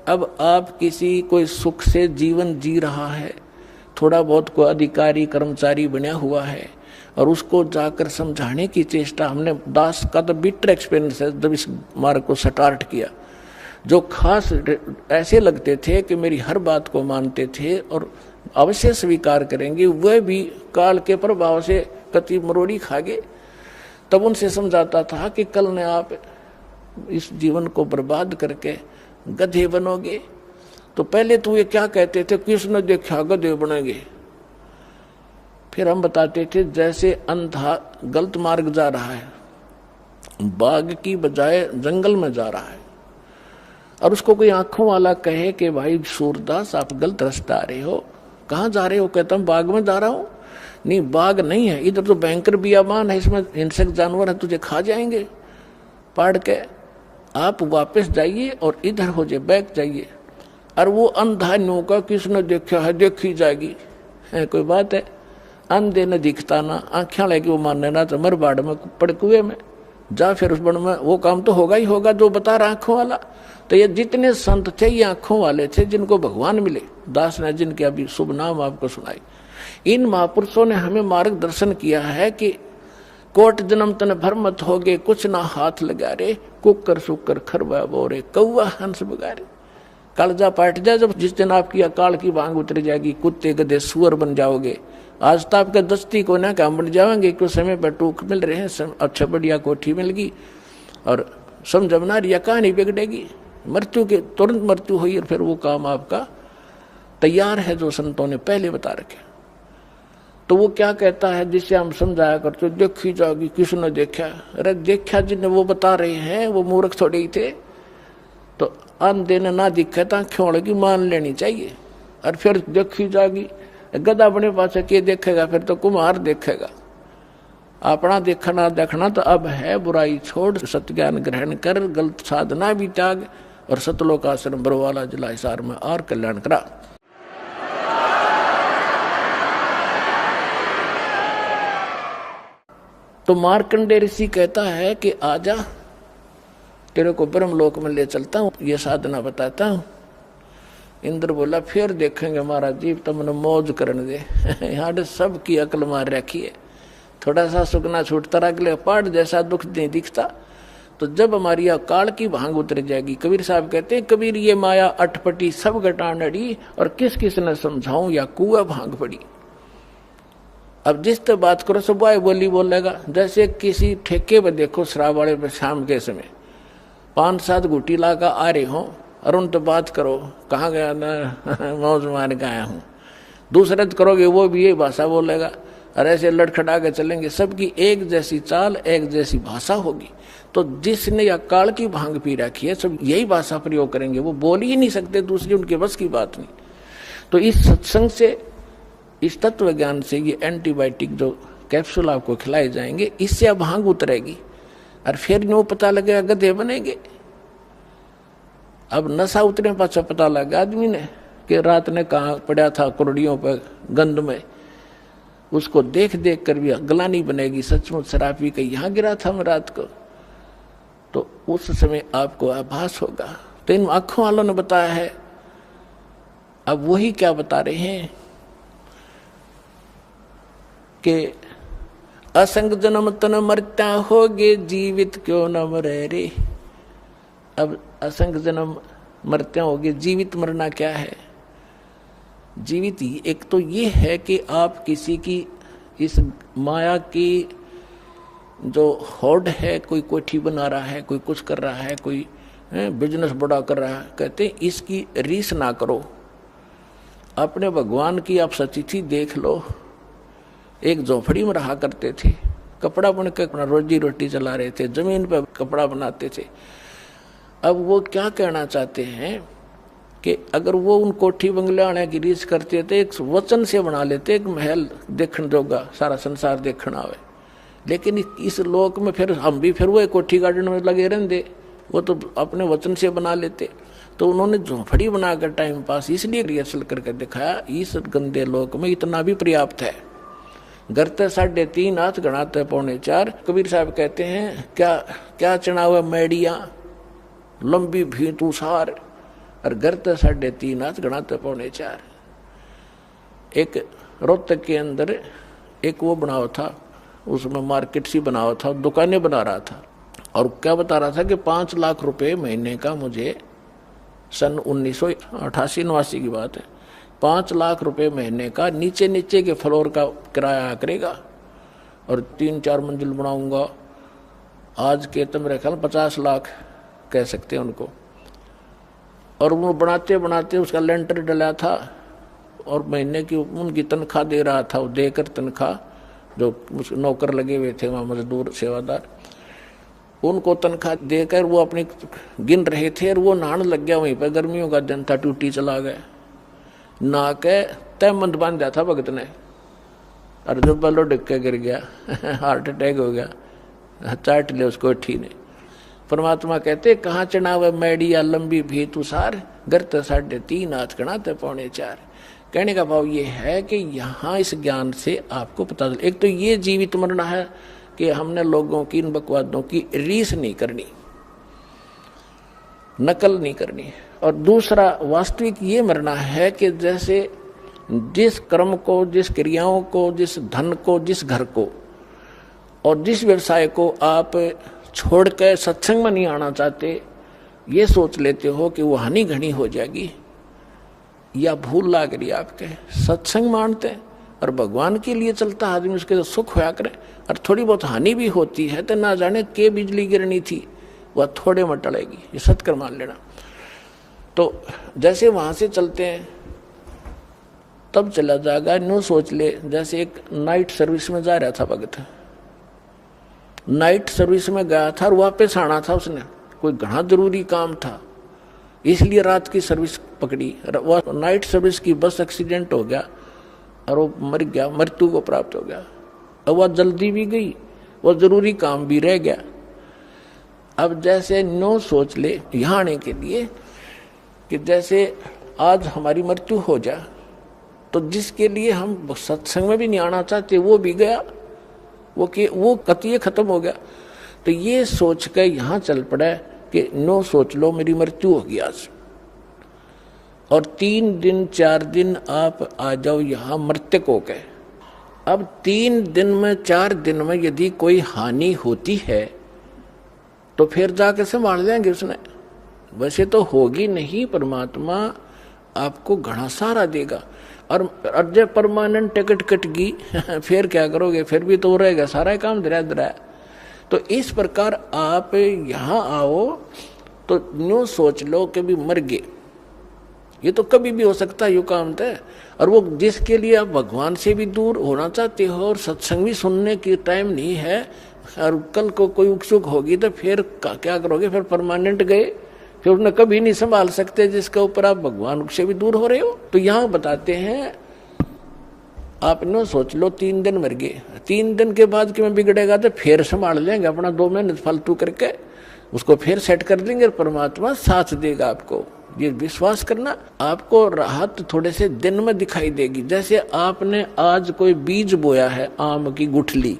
अब आप किसी कोई सुख से जीवन जी रहा है, थोड़ा बहुत कोई अधिकारी कर्मचारी बना हुआ है, और उसको जाकर समझाने की चेष्टा, हमने दास का तो बिटर एक्सपीरियंस है जब इस मार्ग को स्टार्ट किया। जो खास ऐसे लगते थे कि मेरी हर बात को मानते थे और अवश्य स्वीकार करेंगे, वह भी काल के प्रभाव से कति मरोड़ी खा गए। तब उनसे समझाता था कि कल ने आप इस जीवन को बर्बाद करके गधे बनोगे। तो पहले तो ये क्या कहते थे, कृष्ण देखा गधे बनेंगे। फिर हम बताते थे जैसे अंधा गलत मार्ग जा रहा है, बाग की बजाय जंगल में जा रहा है, और उसको कोई आंखों वाला कहे कि भाई सूरदास आप गलत रास्ते आ रहे हो, कहाँ जा रहे हो? कहता हूँ बाग में जा रहा हूँ। नहीं, बाग नहीं है, इधर तो भयंकर बियाबान है, इसमें हिंसक जानवर है, तुझे खा जाएंगे पाड़ के। आप वापस जाइए और इधर हो जाए, बैक जाइए। और वो अंधा न्यू का किसने देखा है, देखी जाएगी है, कोई बात है? अंधे ने दिखता ना, आँखें लेके वो मानने ना, तो मर बाड़ में पड़ कुएं में जा, फिर उस बड़ में वो काम तो होगा ही होगा जो बता रहा आंखों वाला। तो ये जितने संत थे ये आंखों वाले थे, जिनको भगवान मिले। दास ने जिनके अभी शुभ नाम आपको सुनाई, इन महापुरुषों ने हमें मार्गदर्शन किया है कि कोट जन्म तन भर मत होगे, कुछ ना हाथ लगा रे, कुकर सुकर खरवा बोरे, कौवा हंस बगारे। कालजा पाट जाए जब, जिस दिन आपकी अकाल की भांग उतर जाएगी, कुत्ते गधे सुअर बन जाओगे। आज तो आपके दस्ती को ना काम बन जाएंगे, कुछ समय पर टूक मिल रहे हैं, अच्छा बढ़िया कोठी मिल गई और समझना रिया कहानी बिगड़ेगी, मृत्यु के तुरंत मृत्यु हुई और फिर वो काम आपका तैयार है जो संतों ने पहले बता रखे। तो वो क्या कहता है जिसे हम समझाया करते, देखी जाएगी किसने देखा? अरे देखा जिन्हें वो बता रहे हैं वो मूर्ख थोड़े ही थे। तो अंधे ने ना दिखा था क्यों लगी मान लेनी चाहिए। और फिर देखी जाएगी, गधा अपने पास के देखेगा, फिर तो कुम्हार देखेगा। अपना देखना देखना तो अब है, बुराई छोड़ सत्य ज्ञान ग्रहण कर, गलत साधना भी त्याग, और सतलोक आश्रम बरवाला जिला हिसार में और कल्याण करा। तो मार्कंडेय ऋषि कहता है कि आजा, तेरे को ब्रह्मलोक में ले चलता हूँ, ये साधना बताता हूँ। इंद्र बोला फिर देखेंगे महाराज जी, तुमने मौज करने दे। यहाँ सब की अकल मार रखी है, थोड़ा सा सुखना छूटता रहा, अगले पहाड़ जैसा दुख नहीं दिखता। तो जब हमारी अकाल की भांग उतर जाएगी, कबीर साहब कहते हैं, कबीर ये माया अटपटी सब घटा नड़ी, और किस किस ने समझाऊं या कुआ भांग पड़ी। अब जिस तरह बात करो सब आए बोली बोलेगा। जैसे किसी ठेके पर देखो शराब वाले पे शाम के समय 5-7 घुटी ला कर आ रहे हो, और उन तो बात करो कहाँ गया ना, मौज मार के आया हूँ। दूसरे तो करोगे वो भी यही भाषा बोलेगा, और ऐसे लड़खड़ा के चलेंगे। सबकी एक जैसी चाल, एक जैसी भाषा होगी। तो जिसने या काल की भांग पी रखी है सब यही भाषा प्रयोग करेंगे, वो बोल ही नहीं सकते दूसरी, उनके बस की बात नहीं। तो इस सत्संग से, इस तत्व ज्ञान से, ये एंटीबायोटिक जो कैप्सूल आपको खिलाए जाएंगे, इससे अब भांग उतरेगी, और फिर यूँ पता लगेगा गधे बनेंगे। अब नशा उतरने पाछा पता लगा आदमी ने कि रात ने कहाँ पड़ा था करोड़ियों पर गंध में, उसको देख देख कर भी गलानी बनेगी, सचमुच शराब पी के यहाँ गिरा था मैं रात को। तो उस समय आपको आभास होगा। तो इन आंखों वालों ने बताया है। अब वही क्या बता रहे हैं कि असंग जन्म तन मरता होगे, जीवित क्यों न मरे रे। अब असंग जन्म मरते होगे, जीवित मरना क्या है? जीवित ही एक तो ये है कि आप किसी की इस माया की जो होड़ है, कोई कोठी बना रहा है, कोई कुछ कर रहा है, कोई बिजनेस बड़ा कर रहा है, कहते हैं इसकी रीस ना करो। अपने भगवान की आप सचिथि देख लो। एक झोपड़ी में रहा करते थे, कपड़ा बुन के अपना रोजी रोटी चला रहे थे, जमीन पर कपड़ा बनाते थे। अब वो क्या कहना चाहते हैं कि अगर वो उन कोठी बंगले आने की रीस करते थे, एक वचन से बना लेते, एक महल देखने जोगा, सारा संसार देखना आवे। लेकिन इस लोक में फिर हम भी फिर वो कोठी गार्डन में लगे रहते, वो तो अपने वचन से बना लेते। तो उन्होंने झोंपड़ी बनाकर टाइम पास इसलिए रिहर्सल करके दिखाया, इस गंदे लोक में इतना भी पर्याप्त है। घर ते 3.5 हाथ, गणाते 4.25। कबीर साहब कहते हैं क्या क्या चढ़ा हुआ मैडिया, लंबी भीत उसार, और घर तो 3.5 हाथ, घना तो 3.25। एक रोहतक के अंदर एक वो बनावा था, उसमें मार्केट सी बनावा था, दुकानें बना रहा था, और क्या बता रहा था कि 5 लाख रुपए महीने का मुझे, सन 1988-89 की बात है, 5 लाख रुपए महीने का नीचे नीचे के फ्लोर का किराया करेगा, और 3-4 मंजिल बनाऊंगा। आज के तो मेरे ख्याल 50 लाख कह सकते हैं उनको। और वो बनाते बनाते उसका लेंटर डला था, और महीने की उनकी तनख्वाह दे रहा था, वो देकर तनख्वाह, जो नौकर लगे हुए थे वहाँ, मजदूर सेवादार, उनको तनख्वाह देकर वो अपनी गिन रहे थे, और वो नहाने लग गया वहीं पर। गर्मियों का दिन था, टूटी चला गया, नहा के तहमंद बांध दिया था भगत ने, और जब बलो डिग के गिर गया हार्ट अटैक हो गया, चाट ले उसको अठी ने। परमात्मा कहते कहाँ चढ़ावे मैडिया लंबी भी तुषार, घर तो 3.5 हाथ, घना तो 3.25। कहने का भाव ये है कि यहाँ इस ज्ञान से आपको पता चल, एक तो ये जीवित मरना है कि हमने लोगों की इन बकवादों की रीस नहीं करनी, नकल नहीं करनी, और दूसरा वास्तविक ये मरना है कि जैसे जिस कर्म को, जिस क्रियाओं को, जिस धन को, जिस घर को और जिस व्यवसाय को आप छोड़कर सत्संग में नहीं आना चाहते, ये सोच लेते हो कि वो हानि घनी हो जाएगी, या भूल लाग रही आपके, सत्संग मानते और भगवान के लिए चलता आदमी, उसके तो सुख होया करे, और थोड़ी बहुत हानि भी होती है तो ना जाने के बिजली गिरनी थी, वह थोड़े में टलेगी, ये सत्कर मान लेना। तो जैसे वहां से चलते हैं तब चला जाएगा। नो सोच ले, जैसे एक नाइट सर्विस में जा रहा था भगत, नाइट सर्विस में गया था और वापस आना था उसने, कोई घना जरूरी काम था, इसलिए रात की सर्विस पकड़ी। वह नाइट सर्विस की बस एक्सीडेंट हो गया और वो मर गया, मृत्यु को प्राप्त हो गया। अब वह जल्दी भी गई, वह जरूरी काम भी रह गया। अब जैसे नो सोच ले यहाँ आने के लिए कि जैसे आज हमारी मृत्यु हो जाए, तो जिसके लिए हम सत्संग में भी नहीं आना चाहते वो भी गया, वो कतिये खत्म हो गया। तो ये सोच कर यहाँ चल पड़ा कि नो सोच लो मेरी मृत्यु होगी आज, और 3 दिन 4 दिन आप आ जाओ यहाँ मृतक हो गए। अब 3 दिन में 4 दिन में यदि कोई हानि होती है तो फिर जाके संभाल लेंगे उसने, वैसे तो होगी नहीं, परमात्मा आपको घना सहारा देगा। और जब परमानेंट टिकट कट गई फिर क्या करोगे, फिर भी तो रहेगा सारा काम धरा। तो इस प्रकार आप यहाँ आओ तो न्यू सोच लो कि भी मर गए, ये तो कभी भी हो सकता है, यू काम तय। और वो जिसके लिए आप भगवान से भी दूर होना चाहते हो और सत्संग भी सुनने की टाइम नहीं है, और कल को कोई उत्सुक होगी तो फिर क्या करोगे, फिर परमानेंट गए, फिर उन्हें कभी नहीं संभाल सकते जिसके ऊपर आप भगवान से भी दूर हो रहे हो। तो यहाँ बताते हैं आप न सोच लो 3 दिन मर गए, 3 दिन के बाद कि मैं बिगड़ेगा तो फिर संभाल लेंगे, अपना 2 महीने फालतू करके उसको फिर सेट कर देंगे, परमात्मा साथ देगा आपको। ये विश्वास करना, आपको राहत थोड़े से दिन में दिखाई देगी। जैसे आपने आज कोई बीज बोया है, आम की गुठली,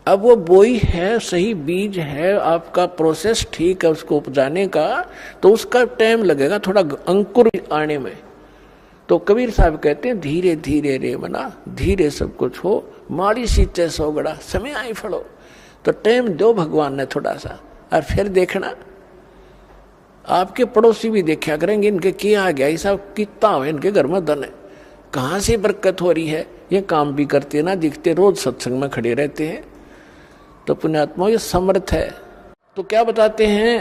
अब वो बोई है, सही बीज है, आपका प्रोसेस ठीक है उसको उपजाने का, तो उसका टाइम लगेगा थोड़ा अंकुर आने में। तो कबीर साहब कहते हैं धीरे धीरे रे मना, धीरे सब कुछ हो, माड़ी सींचे सोगड़ा, समय आई फड़ो। तो टाइम दो भगवान ने थोड़ा सा, और फिर देखना आपके पड़ोसी भी देखा करेंगे, इनके क्या आ गया, ऐसा कितना हो इनके घर में धन है, कहाँ से बरकत हो रही है, ये काम भी करते ना दिखते, रोज सत्संग में खड़े रहते हैं। तो पुण्यात्मा ये समर्थ है। तो क्या बताते हैं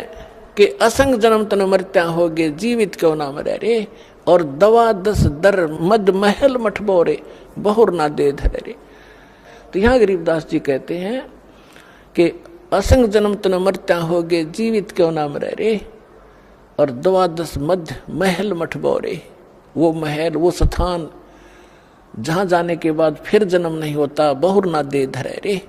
कि असंग जन्म तन मरत्या होगे, जीवित क्यों ना मरे रे, और दवा 10 दर मद महल मठ बोरे, बहुर ना दे धरे रे। तो यहाँ गरीबदास जी कहते हैं कि असंग जन्म तन मरत्या होगे, जीवित क्यों ना मरे रे, और दवा 10 मद महल मठ बोरे, वो महल, वो स्थान जहाँ जाने के बाद फिर जन्म नहीं होता, बहुर ना दे धरे रे।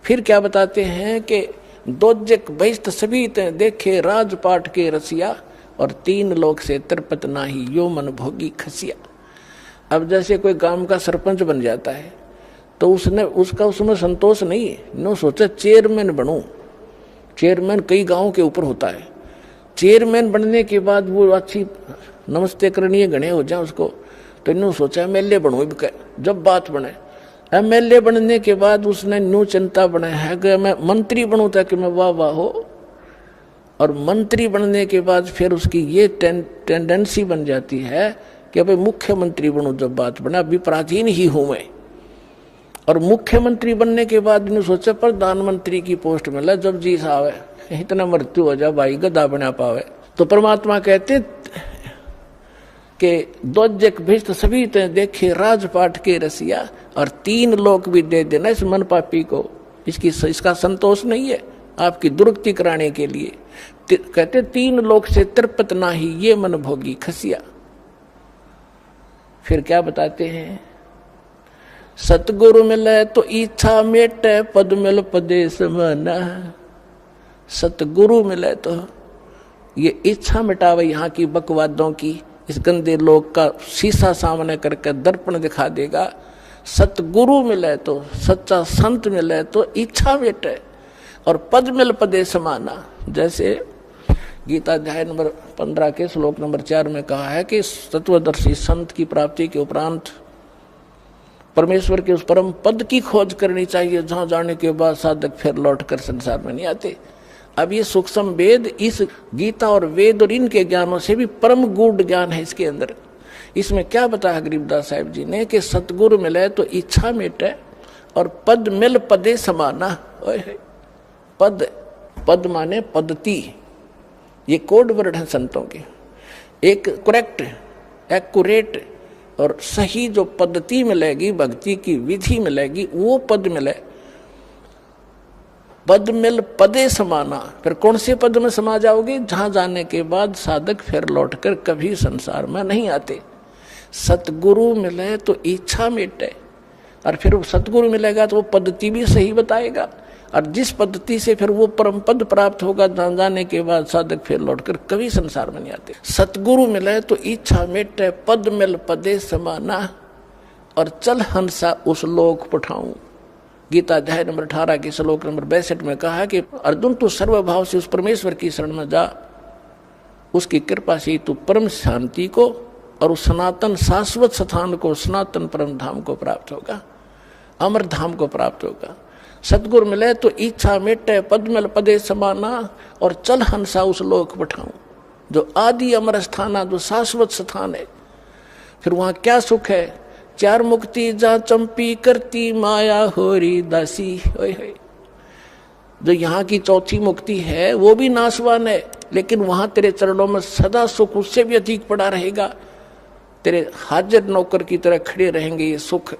फिर क्या बताते हैं कि दोजक बहिष्ट सभी देखे राजपाट के रसिया, और 3 लोक से तरपत नाही, यो मन भोगी खसिया। अब जैसे कोई गांव का सरपंच बन जाता है तो उसका उसमें संतोष नहीं है, नो सोचा चेयरमैन बनूं। चेयरमैन कई गांवों के ऊपर होता है, चेयरमैन बनने के बाद वो अच्छी नमस्ते करनी घने हो जाए उसको, तो इन्हों सोचा एमएलए बनू। जब बात बने एमएलए बनने के बाद उसने न्यू चिंता बनाया है कि मैं मंत्री बनूं ताकि मैं वाह वाह हो, और मंत्री बनने के बाद फिर उसकी ये टेंडेंसी बन जाती है कि भाई मुख्यमंत्री बनूं। जब बात बना अभी प्राचीन ही हूं मैं, और मुख्यमंत्री बनने के बाद इन्होंने सोचा प्रधानमंत्री की पोस्ट मिला। जब जी साहब है इतना मृत्यु हो जाए भाई गदा बना पावे। तो परमात्मा कहते कि दोजक भिष्ट सभी ते देखे राजपाट के रसिया, और 3 लोक भी दे देना इस मन पापी को। इसका संतोष नहीं है आपकी दुर्गति कराने के लिए। कहते 3 लोक से तृप्त नाही ये मन भोगी खसिया। फिर क्या बताते हैं, सतगुरु मिले तो इच्छा मेटे पद मिल पदे समाना। सतगुरु मिले तो ये इच्छा मिटावे यहाँ की बकवादों की, इस गंदे लोग का शीशा सामने करके दर्पण दिखा देगा। सतगुरु मिले तो, सच्चा संत मिले तो इच्छा मिटे और पद मिल पदे समाना। जैसे गीता अध्याय नंबर 15 के श्लोक नंबर 4 में कहा है कि तत्वदर्शी संत की प्राप्ति के उपरांत परमेश्वर के उस परम पद की खोज करनी चाहिए, जहां जाने के बाद साधक फिर लौटकर संसार में नहीं आते। अब ये सूक्ष्म वेद इस गीता और वेद और इनके ज्ञानों से भी परम गूढ़ ज्ञान है इसके अंदर। इसमें क्या बताया गरीबदास साहिब जी ने कि सतगुरु मिले तो इच्छा मिटे और पद मिल पदे समाना। पद, पद माने पद्धति, ये कोड वर्ड है संतों के। एक करेक्ट एक्यूरेट और सही जो पद्धति मिलेगी, भक्ति की विधि मिलेगी, वो पद मिले। पद मिल पदे समाना। फिर कौन से पद में समा जाओगे, जहां जाने के बाद साधक फिर लौटकर कभी संसार में नहीं आते। सतगुरु मिले तो इच्छा मिटे, और फिर सतगुरु मिलेगा तो वो पद्धति भी सही बताएगा, और जिस पद्धति से फिर वो परम पद प्राप्त होगा, जहां जाने के बाद साधक फिर लौटकर कभी संसार में नहीं आते। सतगुरु मिले तो इच्छा मिटे पद मिल पदे समाना, और चल हंसा उस लोक पठाऊं। गीता अध्याय नंबर 18 के श्लोक नंबर 62 में कहा है कि अर्जुन तू सर्वभाव से उस परमेश्वर की शरण में जा, उसकी कृपा से तू परम शांति को और उस सनातन शाश्वत स्थान को, सनातन परम धाम को प्राप्त होगा, अमर धाम को प्राप्त होगा। सतगुरु मिले तो इच्छा मिटे पद मिल पदे समाना, और चल हंसा उस लोक पठाऊं, जो आदि अमर स्थान, जो शाश्वत स्थान है। फिर वहां क्या सुख है, 4 मुक्ति जा चंपी करती माया होरी दासी। जो यहाँ की 4थी मुक्ति है वो भी नाशवान है, लेकिन वहां तेरे चरणों में सदा सुख उससे भी अधिक पड़ा रहेगा। तेरे हाजिर नौकर की तरह खड़े रहेंगे ये सुख।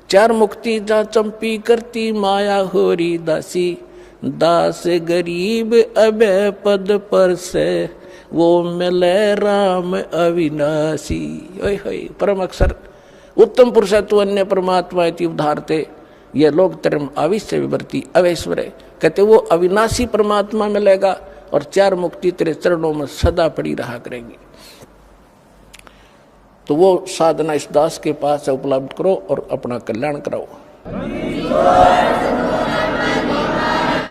4 मुक्ति जा चंपी करती माया होरी दासी, दास गरीब अबे पद पर से वो मिले राम अविनाशी। परम अक्षर उत्तम पुरुष तु अन्य परमात्मा इति उद्धारते, ये लोग term आविश्य विवर्ती अवैश्वर्य। कहते वो अविनाशी परमात्मा मिलेगा, और 4 मुक्ति तेरे चरणों में सदा पड़ी रहा करेंगी। तो वो साधना इस दास के पास उपलब्ध करो और अपना कल्याण कराओ।